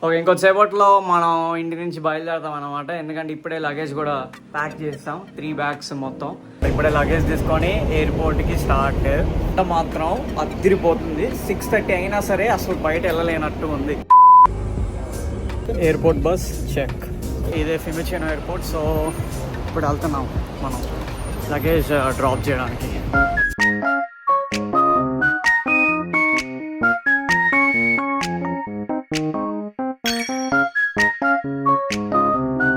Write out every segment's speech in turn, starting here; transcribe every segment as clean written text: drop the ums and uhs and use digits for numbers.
Okay, ఇంకొద్దిసేపట్లో మనం ఇంటి నుంచి బయలుదేరుతాం అనమాట. ఎందుకంటే ఇప్పుడే లగేజ్ కూడా ప్యాక్ చేస్తాం, 3 బ్యాగ్స్ మొత్తం. ఇప్పుడే లగేజ్ తీసుకొని ఎయిర్పోర్ట్కి స్టార్ట్. మాత్రం అదిరిపోతుంది. 6:30 అయినా సరే అసలు బయట వెళ్ళలేనట్టు ఉంది. Airport bus check. ఇదే ఫిమిచినో ఎయిర్పోర్ట్. సో ఇప్పుడు వెళ్తున్నాం మనం లగేజ్ డ్రాప్ చేయడానికి.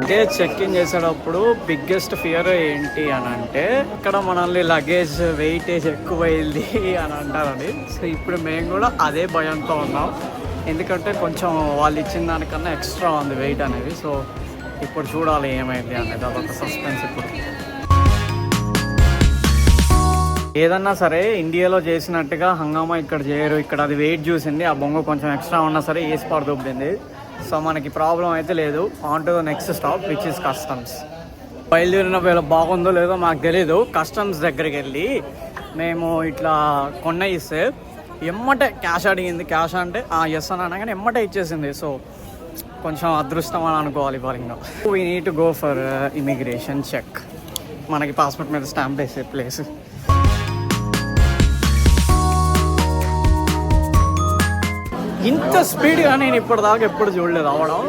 లగేజ్ చెక్ ఇన్ చేసేటప్పుడు బిగ్గెస్ట్ ఫియర్ ఏంటి అని అంటే, ఇక్కడ మనల్ని లగేజ్ వెయిటేజ్ ఎక్కువైంది అని అంటారని. సో ఇప్పుడు మేము కూడా అదే భయంతో ఉన్నాం. ఎందుకంటే కొంచెం వాళ్ళు ఇచ్చిన దానికన్నా ఎక్స్ట్రా ఉంది వెయిట్ అనేది. సో ఇప్పుడు చూడాలి ఏమైంది అనేది, అదొక సస్పెన్స్. ఇప్పుడు ఏదన్నా సరే ఇండియాలో చేసినట్టుగా హంగామా ఇక్కడ చేయరు. ఇక్కడ అది వెయిట్ చూసింది, ఆ బొంగ కొంచెం ఎక్స్ట్రా ఉన్నా సరే ఏ స్పాట్ దొబ్బింది. సో మనకి ప్రాబ్లం అయితే లేదు. On to the next stop which is customs. బయలుదేరిన వేళ బాగుందో లేదో మాకు తెలీదు. కస్టమ్స్ దగ్గరికి వెళ్ళి మేము ఇట్లా కొన్న ఇస్తే ఎమ్మటే క్యాష్ అడిగింది. క్యాష్ అంటే ఎస్ అని అనగానే ఎమ్మటే ఇచ్చేసింది. సో కొంచెం అదృష్టం అని అనుకోవాలి. ఇంకా we need to go for immigration check. మనకి పాస్పోర్ట్ మీద స్టాంప్ వేసే ప్లేస్. ఇంత స్పీడ్గా నేను ఇప్పటిదాకా ఎప్పుడు చూడలేదు అవడం.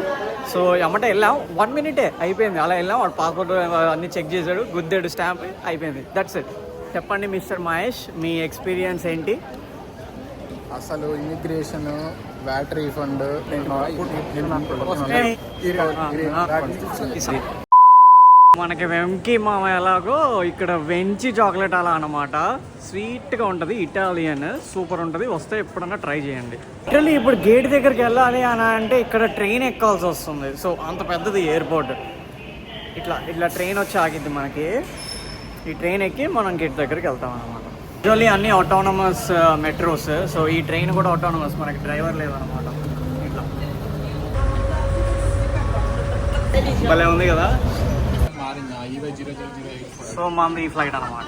సో ఎమ్మటే వెళ్ళాం, 1 మినిటే అయిపోయింది. అలా వెళ్ళాం, వాడు పాస్పోర్ట్ అన్నీ చెక్ చేశాడు, గుద్దాడు, స్టాంప్ అయిపోయింది. That's it. చెప్పండి మిస్టర్ మహేష్, మీ ఎక్స్పీరియన్స్ ఏంటి? అసలు ఇమిగ్రేషన్, వ్యాట్ రీఫండ్, మనకి వెంకీ మామ ఎలాగో ఇక్కడ వెంచి చాక్లెట్ అలా అనమాట. స్వీట్గా ఉంటుంది, ఇటాలియన్, సూపర్ ఉంటుంది. వస్తే ఎప్పుడన్నా ట్రై చేయండి. లిటరల్లీ ఇప్పుడు గేట్ దగ్గరికి వెళ్ళాలి అని అంటే ఇక్కడ ట్రైన్ ఎక్కాల్సి వస్తుంది. సో అంత పెద్దది ఎయిర్పోర్ట్. ఇట్లా ట్రైన్ వచ్చి ఆగిద్ది మనకి. ఈ ట్రైన్ ఎక్కి మనం గేట్ దగ్గరికి వెళ్తాం అనమాట. యూజువల్లీ అన్ని ఆటోనమస్ మెట్రోస్. సో ఈ ట్రైన్ కూడా ఆటోనమస్, మనకి డ్రైవర్ లేదనమాట. ఇట్లా భలే ఉంది కదా. సో మనది ఈ ఫ్లైట్ అనమాట.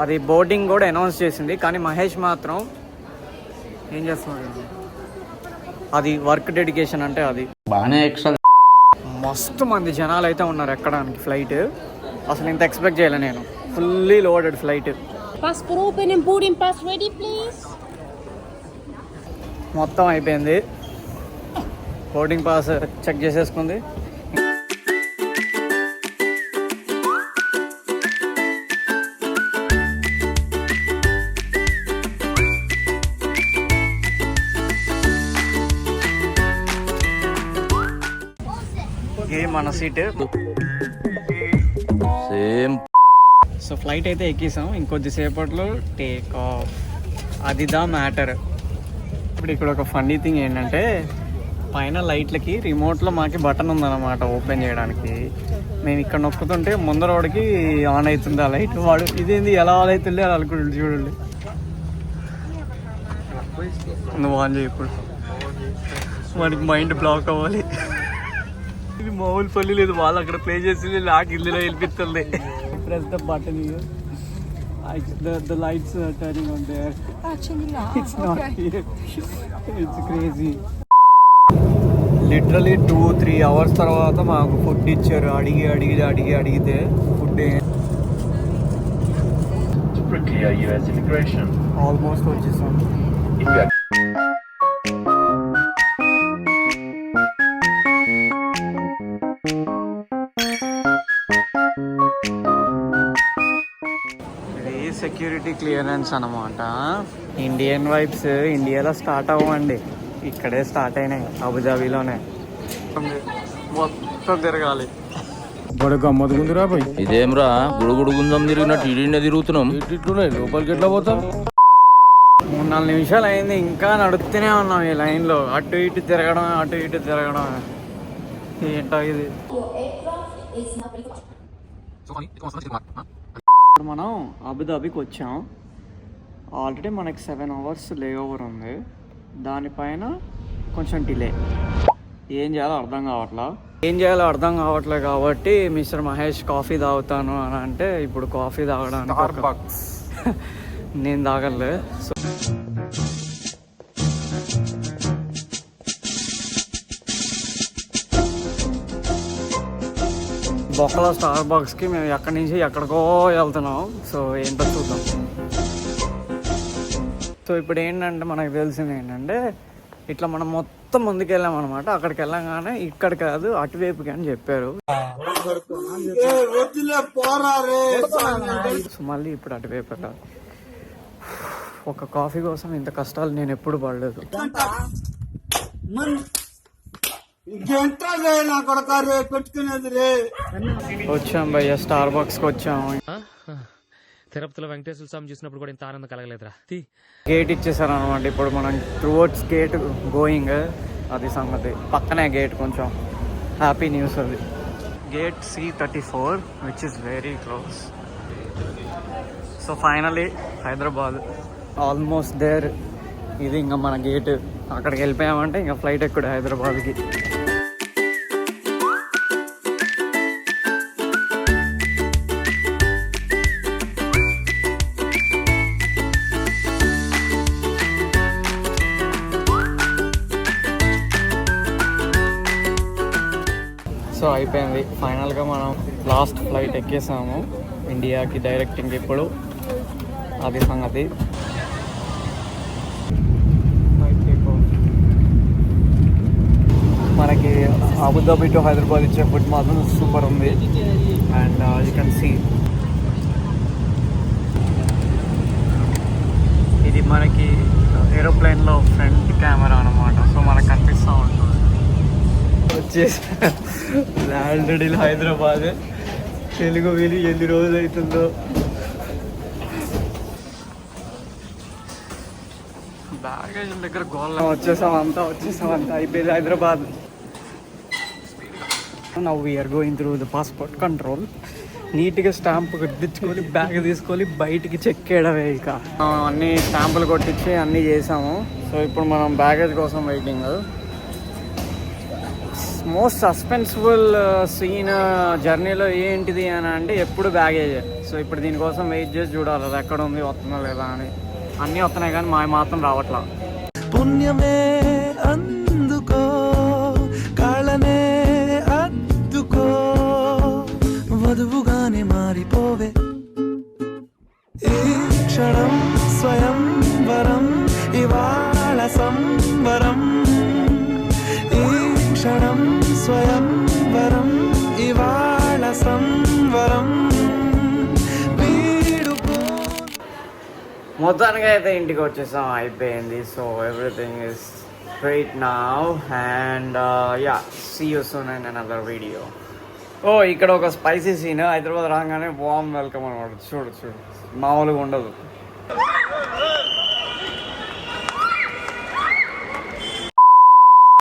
అది బోర్డింగ్ కూడా అనౌన్స్ చేసింది, కానీ మహేష్ మాత్రం ఏం చేస్తున్నాడు, అది వర్క్ డెడికేషన్ అంటే అది బాగానే ఎక్స్ట్రా. మస్తు మంది జనాలు అయితే ఉన్నారు ఎక్కడానికి ఫ్లైట్. అసలు ఇంత ఎక్స్పెక్ట్ చేయలే నేను. Fully loaded flight. Passport open and boarding pass ready, please. మొత్తం అయిపోయింది. బోర్డింగ్ పాస్ చెక్ చేసేసుకుంది. మన సీట్ సేమ్. సో ఫ్లైట్ అయితే ఎక్కేసాం. ఇంకొద్దిసేపట్లో టేక్ ఆఫ్. అది దా మ్యాటర్. ఇప్పుడు ఇక్కడ ఒక ఫన్నీ థింగ్ ఏంటంటే, పైన లైట్లకి రిమోట్లో మాకి బటన్ ఉందన్నమాట ఓపెన్ చేయడానికి. మేము ఇక్కడ నొక్కుతుంటే ముందర వాడికి ఆన్ అవుతుంది ఆ లైట్. వాడు ఇదేంది ఎలా ఆన్ అవుతుంది అని అనుకుంటుంది. చూడండి, నువ్వు ఆన్ చేయి. ఇప్పుడు వాడికి మైండ్ బ్లాక్ అవ్వాలి. ఇది మామూలు పల్లి లేదు. వాళ్ళు అక్కడ ప్లే చేసి నాకు ఇందులో వెళ్ళిపిస్తుంది. Press the button here. The lights are turning on there. Actually, no. It's not here. It's crazy. Literally 2-3 hours తర్వాత మాకు ఫుడ్ ఇచ్చారు. అడిగితే ఫుడ్ US immigration. ఆల్మోస్ట్ వచ్చేసాం. సెక్యూరిటీ క్లియరెన్స్ అనమాట. ఇండియన్ వైబ్స్ ఇండియాలో స్టార్ట్ అవ్వండి, ఇక్కడే స్టార్ట్ అయినాయి, అబుదాబీలోనే. మొత్తం తిరగాలి. గమ్మత్తుకుందిరా పోయి. ఇదేమ్రా గుడుగుడుగుందం తిరిగినట్టు ఇడినే తిరుగుతున్నాం. ఇట్లున్నాయి, లోపలికి ఎట్లా పోతాం? 3-4 నిమిషాలు అయింది, ఇంకా నడుస్తూనే ఉన్నాం ఈ లైన్లో. అటు ఇటు తిరగడం ఏంటో ఇది. ఇప్పుడు మనం అబుదాబీకి వచ్చాం. ఆల్రెడీ మనకి 7 అవర్స్ లే ఓవర్ ఉంది. దానిపైన కొంచెం డిలే. ఏం చేయాలో అర్థం కావట్లేదు కాబట్టి మిస్టర్ మహేష్ కాఫీ తాగుతాను అని అంటే, ఇప్పుడు కాఫీ తాగడానికి నేను తాగలే. సో బొక్కలో స్టార్ బాక్స్కి మేము ఎక్కడి నుంచి ఎక్కడికో వెళ్తున్నాం. సో ఏంటో చూద్దాం. సో ఇప్పుడు ఏంటంటే మనకు తెలిసింది ఏంటంటే ఇట్లా మనం మొత్తం ముందుకు వెళ్ళాం అనమాట. అక్కడికి వెళ్ళంగానే ఇక్కడ కాదు అటువైపుకి అని చెప్పారు. సో మళ్ళీ ఇప్పుడు అటువైపు వెళ్ళాలి. ఒక కాఫీ కోసం ఇంత కష్టాలు నేను ఎప్పుడు పడలేదు. వచ్చాం భయ్య, స్టార్ బాక్స్కి వచ్చాము. తిరుపతిలో వెంకటేశ్వర స్వామి చూసినప్పుడు కూడా ఇంత ఆనందం కలగలేదురా. గేట్ ఇచ్చేసారు అనమాట. ఇప్పుడు మనం టువర్డ్స్ గేట్ గోయింగ్. అది సంగతి. పక్కనే గేట్, కొంచెం హ్యాపీ న్యూస్ అది. Gate C34 which is very close. So finally Hyderabad almost there. ఇది ఇంకా మన గేట్. అక్కడికి వెళ్ళిపోయామంటే ఇంకా ఫ్లైట్ ఎక్కువ హైదరాబాద్కి. సో అయిపోయింది ఫైనల్గా. మనం లాస్ట్ ఫ్లైట్ ఎక్కేసాము ఇండియాకి డైరెక్టింగ్. ఇప్పుడు అది సంగతి. మనకి అబుదాబి టు హైదరాబాద్ ఇచ్చే ఫుడ్ మాత్రం సూపర్ ఉంది. అండ్ యూ కెన్ సీ ఇది మనకి ఏరోప్లేన్లో ఫ్రంట్ కెమెరా అనమాట. సో మనకు కనిపిస్తూ ఉంటుంది. వచ్చేసి ల్యాండెడ్ ఇన్ హైదరాబాద్. తెలుగు విని ఎన్ని రోజులు అవుతుందో. బ్యాగేజ్ దగ్గర గోల్ వచ్చేసామంతా అయిపోయింది Hyderabad. Now we're going through the passport control. నీట్గా స్టాంప్ కొట్టించుకొని బ్యాగ్ తీసుకొని బయటికి చెక్ చేయడమే. ఇక అన్ని స్టాంపులు కొట్టించి అన్నీ చేసాము. సో ఇప్పుడు మనం బ్యాగేజ్ కోసం వెయిటింగ్. మోస్ట్ సస్పెన్సిబుల్ సీన్ జర్నీలో ఏంటిది అని అంటే ఎప్పుడు బ్యాగేజ్. సో ఇప్పుడు దీనికోసం వెయిట్ చేసి చూడాలి అది ఎక్కడ ఉంది, వస్తుందా లేదా అని. అన్నీ వస్తున్నాయి కానీ మా మాత్రం రావట్లా. పుణ్యమే అందుకో కాళనే అద్దుకో వధువుగానే మారిపోవే ఈ క్షణం స్వయం వరం ఇవాళ సంవరం ఈ క్షణం స్వయం వరం ఇవాళ సంవరం మొత్తానికి అయితే ఇంటికి వచ్చేసాం, అయిపోయింది. So everything is great now and yeah see you soon in another video. ఓ ఇక్కడ ఒక స్పైసీ సీన్. హైదరాబాద్ రాగానే వామ్ వెల్కమ్ అనమాట. చూడు మామూలుగా ఉండదు.